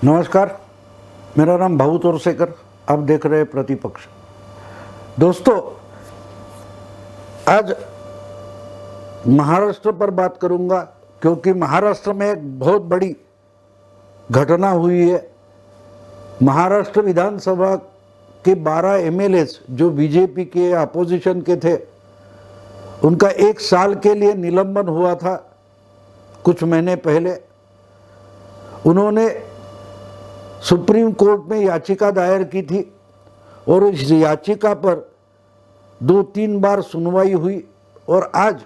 नमस्कार, मेरा नाम भाऊ तोरसेकर। आप देख रहे हैं प्रतिपक्ष। दोस्तों, आज महाराष्ट्र पर बात करूंगा क्योंकि महाराष्ट्र में एक बहुत बड़ी घटना हुई है। महाराष्ट्र विधानसभा के 12 एमएलएस जो बीजेपी के अपोजिशन के थे, उनका 1 साल के लिए निलंबन हुआ था कुछ महीने पहले। उन्होंने सुप्रीम कोर्ट में याचिका दायर की थी और इस याचिका पर 2-3 बार सुनवाई हुई और आज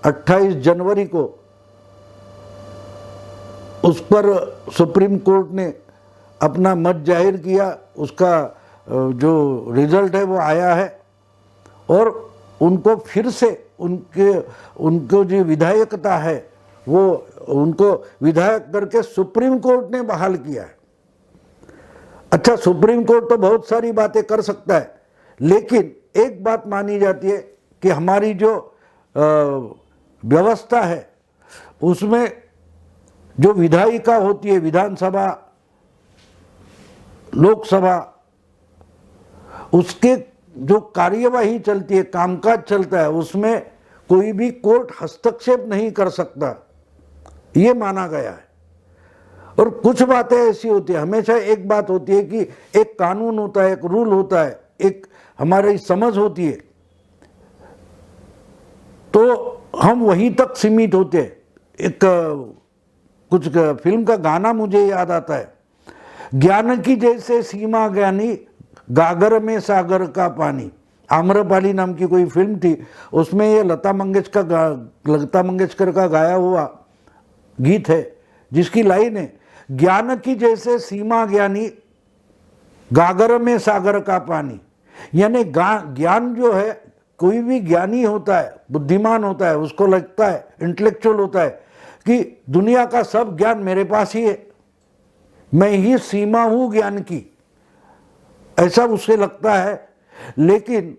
28 जनवरी को उस पर सुप्रीम कोर्ट ने अपना मत जाहिर किया। उसका जो रिजल्ट है वो आया है और उनको फिर से उनको जो विधायकता है वो उनको विधायक करके सुप्रीम कोर्ट ने बहाल किया है। अच्छा, सुप्रीम कोर्ट तो बहुत सारी बातें कर सकता है, लेकिन एक बात मानी जाती है कि हमारी जो व्यवस्था है उसमें जो विधायिका होती है, विधानसभा, लोकसभा, उसके जो कार्यवाही चलती है, कामकाज चलता है, उसमें कोई भी कोर्ट हस्तक्षेप नहीं कर सकता, ये माना गया है। और कुछ बातें ऐसी होती है, हमेशा एक बात होती है कि एक कानून होता है, एक रूल होता है, एक हमारी समझ होती है, तो हम वहीं तक सीमित होते हैं। एक कुछ फिल्म का गाना मुझे याद आता है, ज्ञान की जैसे सीमा ज्ञानी, गागर में सागर का पानी। आम्रपाली नाम की कोई फिल्म थी, उसमें ये लता मंगेशकर का गाया हुआ गीत है, जिसकी लाइन है, ज्ञान की जैसे सीमा ज्ञानी, गागर में सागर का पानी। यानी ज्ञान जो है, कोई भी ज्ञानी होता है, बुद्धिमान होता है, उसको लगता है, इंटेलेक्चुअल होता है कि दुनिया का सब ज्ञान मेरे पास ही है, मैं ही सीमा हूं ज्ञान की, ऐसा उसे लगता है। लेकिन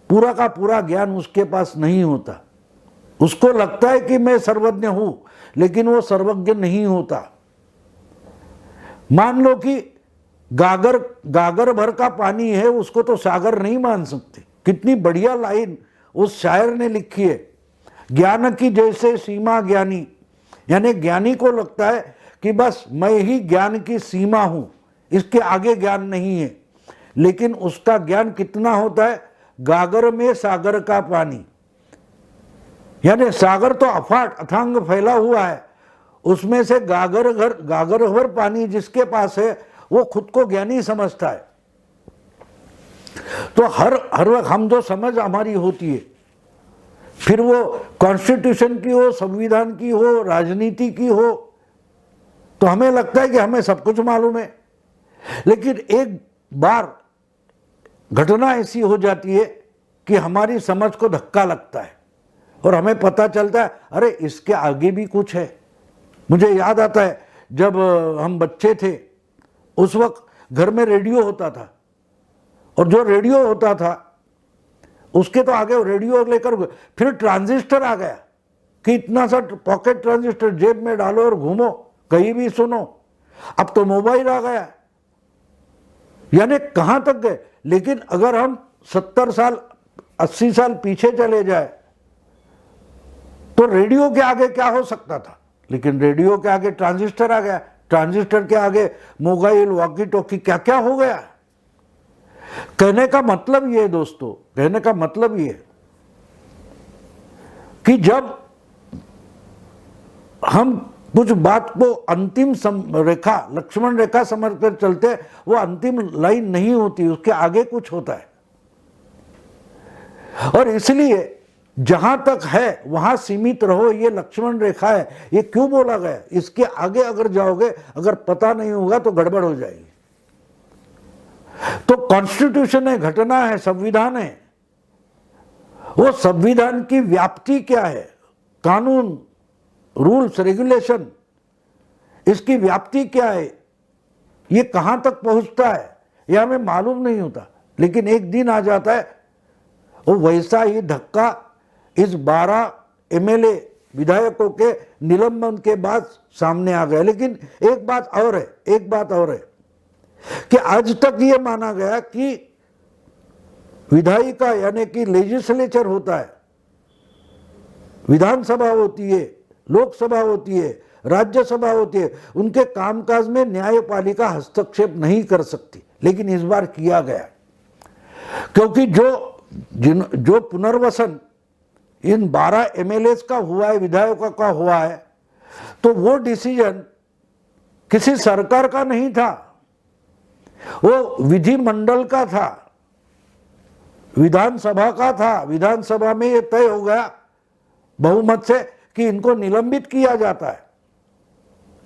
पूरा का पूरा ज्ञान उसके पास नहीं होता। उसको लगता है कि मैं सर्वज्ञ हूं, लेकिन वो सर्वज्ञ नहीं होता। मान लो कि गागर भर का पानी है, उसको तो सागर नहीं मान सकते। कितनी बढ़िया लाइन उस शायर ने लिखी है, ज्ञान की जैसे सीमा ज्ञानी। यानी ज्ञानी को लगता है कि बस मैं ही ज्ञान की सीमा हूं, इसके आगे ज्ञान नहीं है। लेकिन उसका ज्ञान कितना होता है, गागर में सागर का पानी। यानी सागर तो अफाट अथांग फैला हुआ है, उसमें से गागर भर पानी जिसके पास है वो खुद को ज्ञानी समझता है। तो हर वक्त हम जो समझ हमारी होती है, फिर वो कॉन्स्टिट्यूशन की हो, संविधान की हो, राजनीति की हो, तो हमें लगता है कि हमें सब कुछ मालूम है। लेकिन एक बार घटना ऐसी हो जाती है कि हमारी समझ को धक्का लगता है और हमें पता चलता है, अरे इसके आगे भी कुछ है। मुझे याद आता है जब हम बच्चे थे, उस वक्त घर में रेडियो होता था, और जो रेडियो होता था उसके तो आगे रेडियो लेकर फिर ट्रांजिस्टर आ गया कि इतना सा पॉकेट ट्रांजिस्टर, जेब में डालो और घूमो, कहीं भी सुनो। अब तो मोबाइल आ गया, यानी कहां तक गए। लेकिन अगर हम 70 साल 80 साल पीछे चले जाए तो रेडियो के आगे क्या हो सकता था, लेकिन रेडियो के आगे ट्रांजिस्टर आ गया, ट्रांजिस्टर के आगे मोबाइल, वॉकी टॉकी, क्या क्या हो गया। कहने का मतलब ये है दोस्तों, कहने का मतलब ये कि जब हम कुछ बात को अंतिम रेखा, लक्ष्मण रेखा समझकर चलते, वो अंतिम लाइन नहीं होती, उसके आगे कुछ होता है। और इसलिए जहां तक है वहां सीमित रहो, ये लक्ष्मण रेखा है। ये क्यों बोला गया, इसके आगे अगर जाओगे, अगर पता नहीं होगा तो गड़बड़ हो जाएगी। तो कॉन्स्टिट्यूशन है, घटना है, संविधान है, वो संविधान की व्याप्ति क्या है, कानून, रूल्स, रेगुलेशन, इसकी व्याप्ति क्या है, ये कहां तक पहुंचता है, यह हमें मालूम नहीं होता। लेकिन एक दिन आ जाता है, वो वैसा ही धक्का इस 12 एमएलए विधायकों के निलंबन के बाद सामने आ गया। लेकिन एक बात और है कि आज तक ये माना गया कि विधायिका यानी कि लेजिस्लेचर होता है, विधानसभा होती है, लोकसभा होती है, राज्यसभा होती है, उनके कामकाज में न्यायपालिका हस्तक्षेप नहीं कर सकती। लेकिन इस बार किया गया, क्योंकि जो पुनर्वसन इन 12 एमएलएस का हुआ है, विधायकों का हुआ है, तो वो डिसीजन किसी सरकार का नहीं था, वो विधिमंडल का था, विधानसभा का था। विधानसभा में ये तय हो गया बहुमत से कि इनको निलंबित किया जाता है।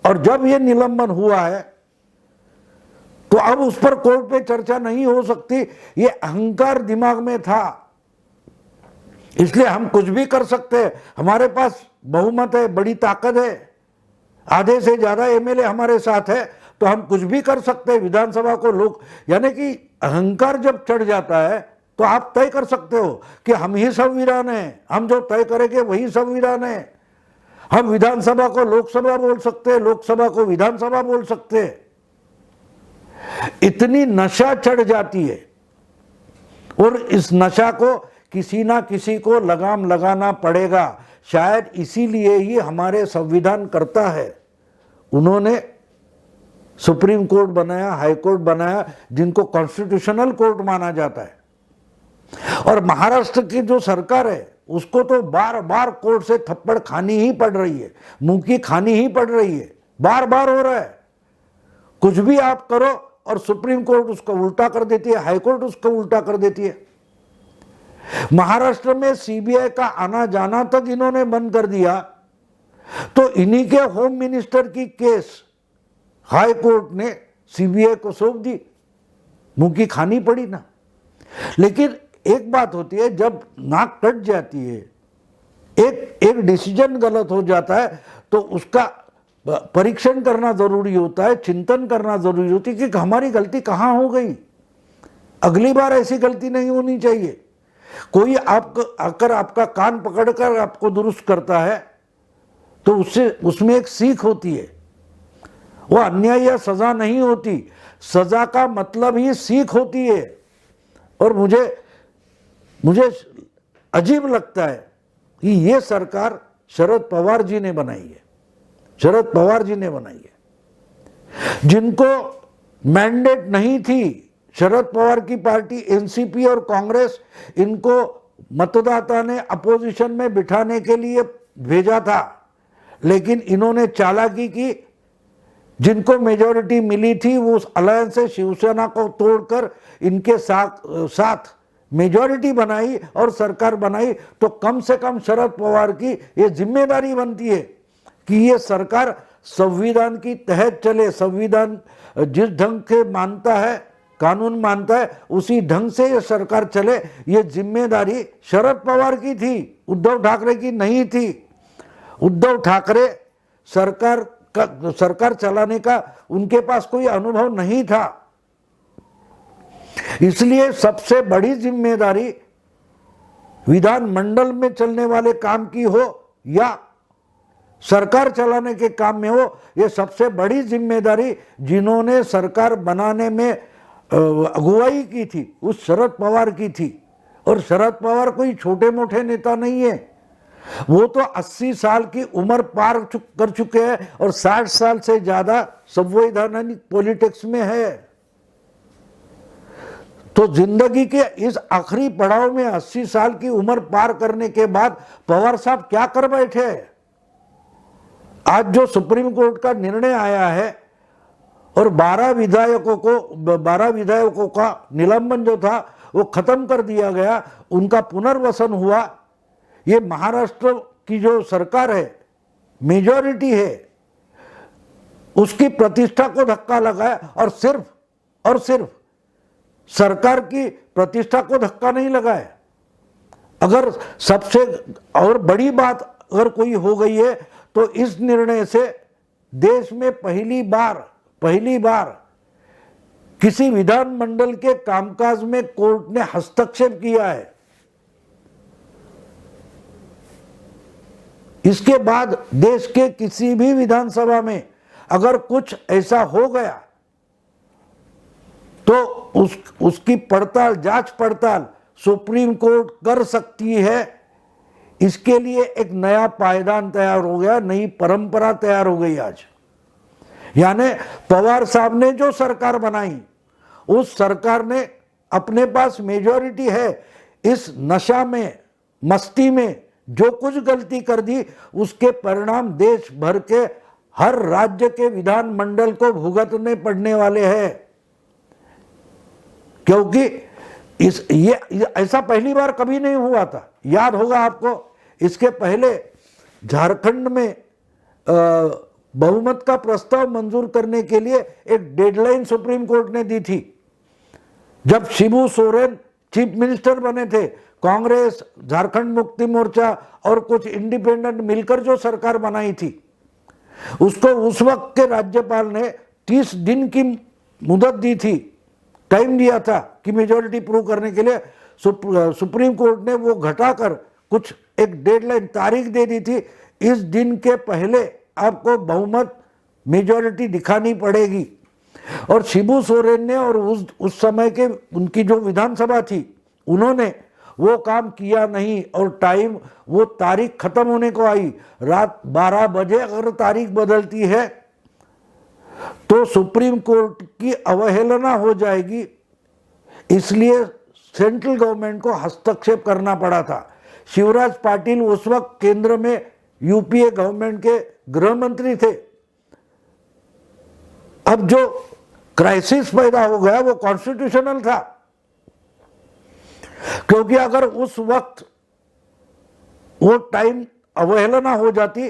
और जब ये निलंबन हुआ है तो अब उस पर कोर्ट पे चर्चा नहीं हो सकती, ये अहंकार दिमाग में था। इसलिए हम कुछ भी कर सकते हैं, हमारे पास बहुमत है, बड़ी ताकत है, आधे से ज्यादा एमएलए हमारे साथ है, तो हम कुछ भी कर सकते हैं। विधानसभा को लोग, यानी कि अहंकार जब चढ़ जाता है तो आप तय कर सकते हो कि हम ही संविधान है, हम जो तय करेंगे वही संविधान है। हम विधानसभा को लोकसभा बोल सकते हैं, लोकसभा को विधानसभा बोल सकते हैं। इतनी नशा चढ़ जाती है, और इस नशा को किसी ना किसी को लगाम लगाना पड़ेगा। शायद इसीलिए ही हमारे संविधान करता है, उन्होंने सुप्रीम कोर्ट बनाया, हाई कोर्ट बनाया, जिनको कॉन्स्टिट्यूशनल कोर्ट माना जाता है। और महाराष्ट्र की जो सरकार है उसको तो बार बार कोर्ट से थप्पड़ खानी ही पड़ रही है, मुंह की खानी ही पड़ रही है, बार बार हो रहा है। कुछ भी आप करो और सुप्रीम कोर्ट उसको उल्टा कर देती है, हाई कोर्ट उसको उल्टा कर देती है। महाराष्ट्र में सीबीआई का आना जाना तक इन्होंने बंद कर दिया, तो इन्हीं के होम मिनिस्टर की केस हाई कोर्ट ने सीबीआई को सौंप दी, मुंह की खानी पड़ी ना। लेकिन एक बात होती है, जब नाक कट जाती है, एक डिसीजन गलत हो जाता है, तो उसका परीक्षण करना जरूरी होता है, चिंतन करना जरूरी होती है कि हमारी गलती कहाँ हो गई, अगली बार ऐसी गलती नहीं होनी चाहिए। कोई आपको आकर आपका कान पकड़कर आपको दुरुस्त करता है तो उसमें एक सीख होती है, वो अन्याय या सजा नहीं होती, सजा का मतलब ही सीख होती है। और मुझे अजीब लगता है कि ये सरकार शरद पवार जी ने बनाई है, शरद पवार जी ने बनाई है, जिनको मैंडेट नहीं थी। शरद पवार की पार्टी एनसीपी और कांग्रेस, इनको मतदाता ने अपोजिशन में बिठाने के लिए भेजा था, लेकिन इन्होंने चालाकी की, जिनको मेजॉरिटी मिली थी वो उस अलायंस से शिवसेना को तोड़कर इनके साथ मेजॉरिटी बनाई और सरकार बनाई। तो कम से कम शरद पवार की ये जिम्मेदारी बनती है कि ये सरकार संविधान की तहत चले, संविधान जिस ढंग के मानता है, कानून मानता है, उसी ढंग से ये सरकार चले। ये जिम्मेदारी शरद पवार की थी, उद्धव ठाकरे की नहीं थी। उद्धव ठाकरे सरकार चलाने का उनके पास कोई अनुभव नहीं था, इसलिए सबसे बड़ी जिम्मेदारी विधानमंडल में चलने वाले काम की हो या सरकार चलाने के काम में हो, ये सबसे बड़ी जिम्मेदारी जिन्होंने सरकार बनाने में अगुवाई की थी उस शरद पवार की थी। और शरद पवार कोई छोटे मोटे नेता नहीं है, वो तो 80 साल की उम्र पार कर चुके हैं और 60 साल से ज्यादा संवैधानिक पॉलिटिक्स में है। तो जिंदगी के इस आखिरी पड़ाव में 80 साल की उम्र पार करने के बाद पवार साहब क्या कर बैठे। आज जो सुप्रीम कोर्ट का निर्णय आया है और 12 विधायकों का निलंबन जो था वो खत्म कर दिया गया, उनका पुनर्वसन हुआ। ये महाराष्ट्र की जो सरकार है, मेजॉरिटी है, उसकी प्रतिष्ठा को धक्का लगा है। और सिर्फ सरकार की प्रतिष्ठा को धक्का नहीं लगा है। अगर सबसे और बड़ी बात अगर कोई हो गई है तो इस निर्णय से देश में पहली बार किसी विधानमंडल के कामकाज में कोर्ट ने हस्तक्षेप किया है। इसके बाद देश के किसी भी विधानसभा में अगर कुछ ऐसा हो गया तो उसकी पड़ताल, जांच पड़ताल सुप्रीम कोर्ट कर सकती है। इसके लिए एक नया पायदान तैयार हो गया, नई परंपरा तैयार हो गई आज। यानी पवार साहब ने जो सरकार बनाई, उस सरकार ने अपने पास मेजॉरिटी है, इस नशा में, मस्ती में जो कुछ गलती कर दी, उसके परिणाम देश भर के हर राज्य के विधानमंडल को भुगतने पड़ने वाले हैं। क्योंकि ये ऐसा पहली बार कभी नहीं हुआ था। याद होगा आपको, इसके पहले झारखंड में बहुमत का प्रस्ताव मंजूर करने के लिए एक डेडलाइन सुप्रीम कोर्ट ने दी थी। जब शिबू सोरेन चीफ मिनिस्टर बने थे, कांग्रेस, झारखंड मुक्ति मोर्चा और कुछ इंडिपेंडेंट मिलकर जो सरकार बनाई थी, उसको उस वक्त के राज्यपाल ने 30 दिन की मुदत दी थी, टाइम दिया था कि मेजॉरिटी प्रूव करने के लिए। सुप्रीम कोर्ट ने वो घटाकर कुछ एक डेडलाइन, तारीख दे दी थी, इस दिन के पहले आपको बहुमत, मेजॉरिटी दिखानी पड़ेगी। और शिबू सोरेन ने और उस समय के उनकी जो विधानसभा थी, उन्होंने वो काम किया नहीं। और टाइम, वो तारीख खत्म होने को आई, रात 12 बजे अगर तारीख बदलती है तो सुप्रीम कोर्ट की अवहेलना हो जाएगी। इसलिए सेंट्रल गवर्नमेंट को हस्तक्षेप करना पड़ा था। शिवराज पाटिल उस वक्त केंद्र में यूपीए गवर्नमेंट के गृह मंत्री थे। अब जो क्राइसिस पैदा हो गया वो कॉन्स्टिट्यूशनल था, क्योंकि अगर उस वक्त वो टाइम अवहेलना हो जाती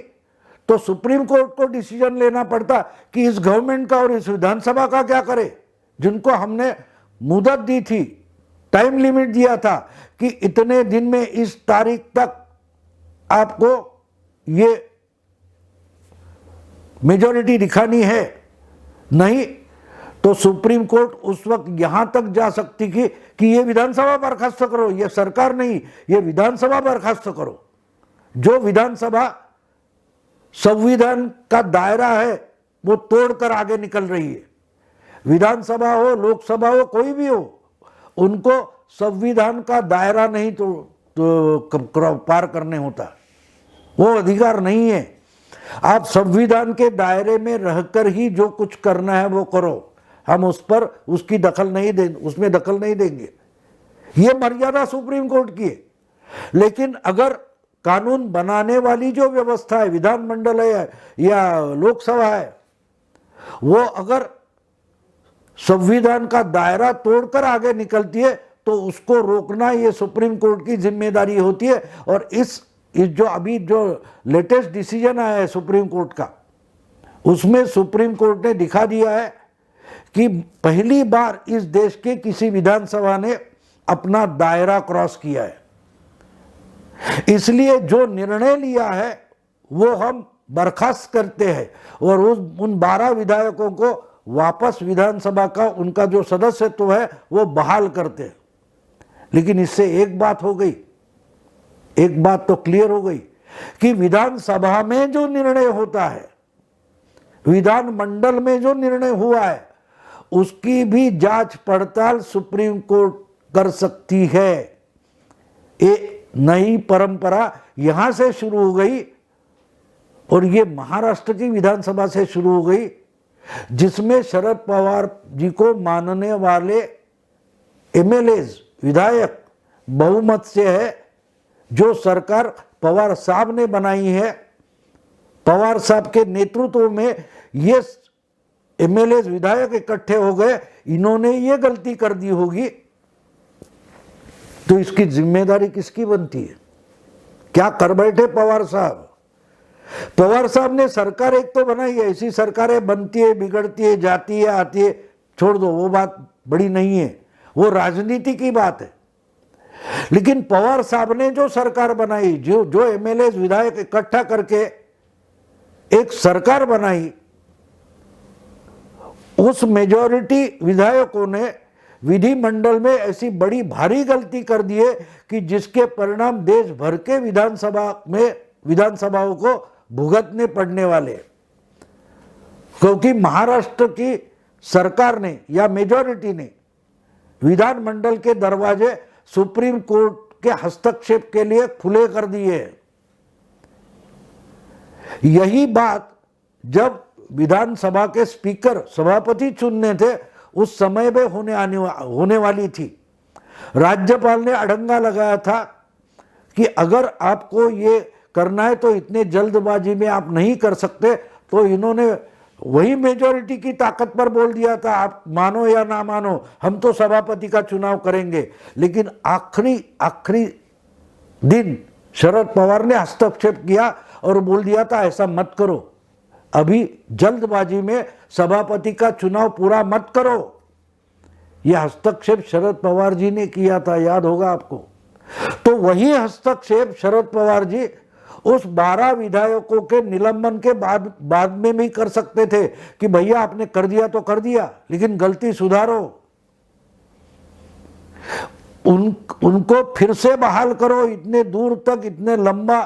तो सुप्रीम कोर्ट को डिसीजन लेना पड़ता कि इस गवर्नमेंट का और इस विधानसभा का क्या करे, जिनको हमने मुदत दी थी, टाइम लिमिट दिया था कि इतने दिन में, इस तारीख तक आपको ये मेजॉरिटी दिखानी है। नहीं तो सुप्रीम कोर्ट उस वक्त यहां तक जा सकती थी कि ये विधानसभा बर्खास्त करो, ये सरकार नहीं, ये विधानसभा बर्खास्त करो। जो विधानसभा संविधान का दायरा है वो तोड़कर आगे निकल रही है। विधानसभा हो, लोकसभा हो, कोई भी हो, उनको संविधान का दायरा नहीं तो पार करने होता, वो अधिकार नहीं है। आप संविधान के दायरे में रहकर ही जो कुछ करना है वो करो, हम उस पर उसकी दखल नहीं देंगे, उसमें दखल नहीं देंगे। ये मर्यादा सुप्रीम कोर्ट की है। लेकिन अगर कानून बनाने वाली जो व्यवस्था है, विधानमंडल है या लोकसभा है, वो अगर संविधान का दायरा तोड़कर आगे निकलती है तो उसको रोकना ये सुप्रीम कोर्ट की जिम्मेदारी होती है। और इस जो अभी जो लेटेस्ट डिसीजन आया है सुप्रीम कोर्ट का, उसमें सुप्रीम कोर्ट ने दिखा दिया है कि पहली बार इस देश के किसी विधानसभा ने अपना दायरा क्रॉस किया है। इसलिए जो निर्णय लिया है वो हम बर्खास्त करते हैं और उन 12 विधायकों को वापस विधानसभा का उनका जो सदस्यत्व है वो बहाल करते हैं। लेकिन इससे एक बात हो गई, एक बात तो क्लियर हो गई कि विधानसभा में जो निर्णय होता है, विधानमंडल में जो निर्णय हुआ है, उसकी भी जांच पड़ताल सुप्रीम कोर्ट कर सकती है। एक नई परंपरा यहां से शुरू हो गई और ये महाराष्ट्र की विधानसभा से शुरू हो गई, जिसमें शरद पवार जी को मानने वाले एमएलएज, विधायक बहुमत से है। जो सरकार पवार साहब ने बनाई है, पवार साहब के नेतृत्व में ये एमएलएज, विधायक इकट्ठे हो गए, इन्होंने ये गलती कर दी होगी तो इसकी जिम्मेदारी किसकी बनती है? क्या कर बैठे पवार साहब? पवार साहब ने सरकार एक तो बनाई है, ऐसी सरकारें बनती है, बिगड़ती है, जाती है, आती है, छोड़ दो, वो बात बड़ी नहीं है, वो राजनीति की बात है। लेकिन पवार साहब ने जो सरकार बनाई, जो एमएलए विधायक इकट्ठा करके एक सरकार बनाई, उस मेजॉरिटी विधायकों ने विधिमंडल में ऐसी बड़ी भारी गलती कर दी है कि जिसके परिणाम देश भर के विधानसभा में विधानसभाओं को भुगतने पड़ने वाले, क्योंकि महाराष्ट्र की सरकार ने या मेजॉरिटी ने विधानमंडल के दरवाजे सुप्रीम कोर्ट के हस्तक्षेप के लिए खुले कर दिए। यही बात जब विधानसभा के स्पीकर सभापति चुनने थे उस समय में होने वाली थी। राज्यपाल ने अड़ंगा लगाया था कि अगर आपको ये करना है तो इतने जल्दबाजी में आप नहीं कर सकते, तो इन्होंने वही मेजॉरिटी की ताकत पर बोल दिया था, आप मानो या ना मानो हम तो सभापति का चुनाव करेंगे। लेकिन आखिरी दिन शरद पवार ने हस्तक्षेप किया और बोल दिया था ऐसा मत करो, अभी जल्दबाजी में सभापति का चुनाव पूरा मत करो। यह हस्तक्षेप शरद पवार जी ने किया था, याद होगा आपको। तो वही हस्तक्षेप शरद पवार जी उस 12 विधायकों के निलंबन के बाद में भी कर सकते थे कि भैया आपने कर दिया तो कर दिया, लेकिन गलती सुधारो, उनको फिर से बहाल करो। इतने दूर तक इतने लंबा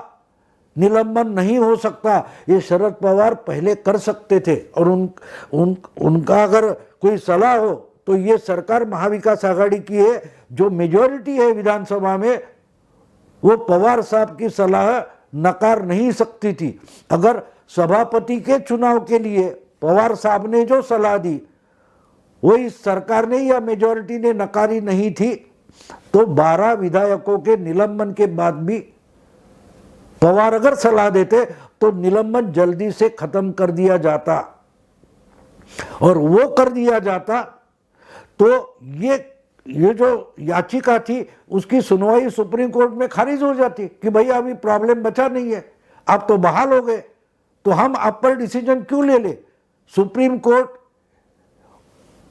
निलंबन नहीं हो सकता, ये शरद पवार पहले कर सकते थे। और उनका अगर कोई सलाह हो तो ये सरकार महाविकास आघाड़ी की है, जो मेजॉरिटी है विधानसभा में, वो पवार साहब की सलाह नकार नहीं सकती थी। अगर सभापति के चुनाव के लिए पवार साहब ने जो सलाह दी वो इस सरकार ने या मेजॉरिटी ने नकारी नहीं थी, तो 12 विधायकों के निलंबन के बाद भी पवार अगर सलाह देते तो निलंबन जल्दी से खत्म कर दिया जाता, और वो कर दिया जाता तो ये जो याचिका थी उसकी सुनवाई सुप्रीम कोर्ट में खारिज हो जाती कि भैया अभी प्रॉब्लम बचा नहीं है, आप तो बहाल हो गए, तो हम आप पर डिसीजन क्यों ले ले। सुप्रीम कोर्ट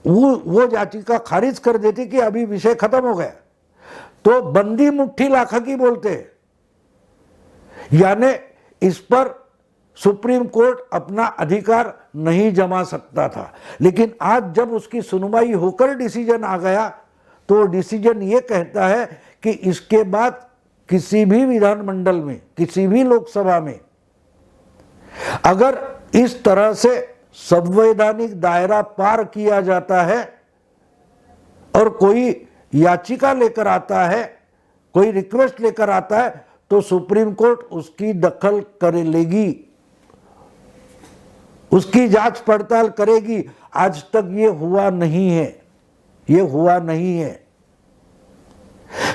वो याचिका खारिज कर देती कि अभी विषय खत्म हो गया। तो बंदी मुट्ठी लाखकी बोलते हैं, यानी इस पर सुप्रीम कोर्ट अपना अधिकार नहीं जमा सकता था। लेकिन आज जब उसकी सुनवाई होकर डिसीजन आ गया तो डिसीजन ये कहता है कि इसके बाद किसी भी विधानमंडल में, किसी भी लोकसभा में अगर इस तरह से संवैधानिक दायरा पार किया जाता है और कोई याचिका लेकर आता है, कोई रिक्वेस्ट लेकर आता है, तो सुप्रीम कोर्ट उसकी दखल कर लेगी, उसकी जांच पड़ताल करेगी। आज तक ये हुआ नहीं है, ये हुआ नहीं है।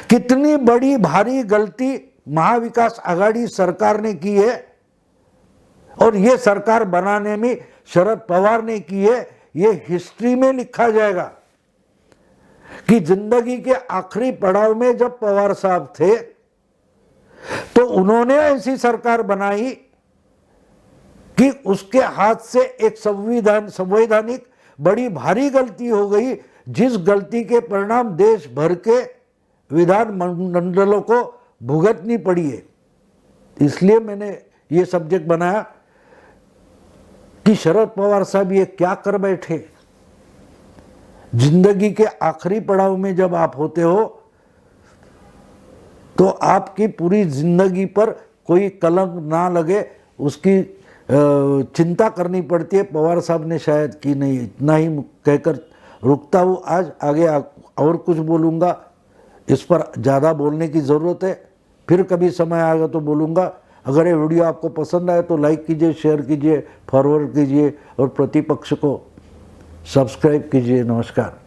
कितनी बड़ी भारी गलती महाविकास आघाड़ी सरकार ने की है, और ये सरकार बनाने में शरद पवार ने की है। ये हिस्ट्री में लिखा जाएगा कि जिंदगी के आखिरी पड़ाव में जब पवार साहब थे तो उन्होंने ऐसी सरकार बनाई कि उसके हाथ से एक संवैधानिक बड़ी भारी गलती हो गई, जिस गलती के परिणाम देश भर के विधान मंडलों को भुगतनी पड़ी है। इसलिए मैंने ये सब्जेक्ट बनाया कि शरद पवार साहब ये क्या कर बैठे। जिंदगी के आखिरी पड़ाव में जब आप होते हो तो आपकी पूरी जिंदगी पर कोई कलंक ना लगे, उसकी चिंता करनी पड़ती है। पवार साहब ने शायद की नहीं। इतना ही कहकर रुकता हूँ आज, आगे और कुछ बोलूँगा। इस पर ज़्यादा बोलने की ज़रूरत है, फिर कभी समय आएगा तो बोलूँगा। अगर ये वीडियो आपको पसंद आए तो लाइक कीजिए, शेयर कीजिए, फॉरवर्ड कीजिए और प्रतिपक्ष को सब्सक्राइब कीजिए। नमस्कार।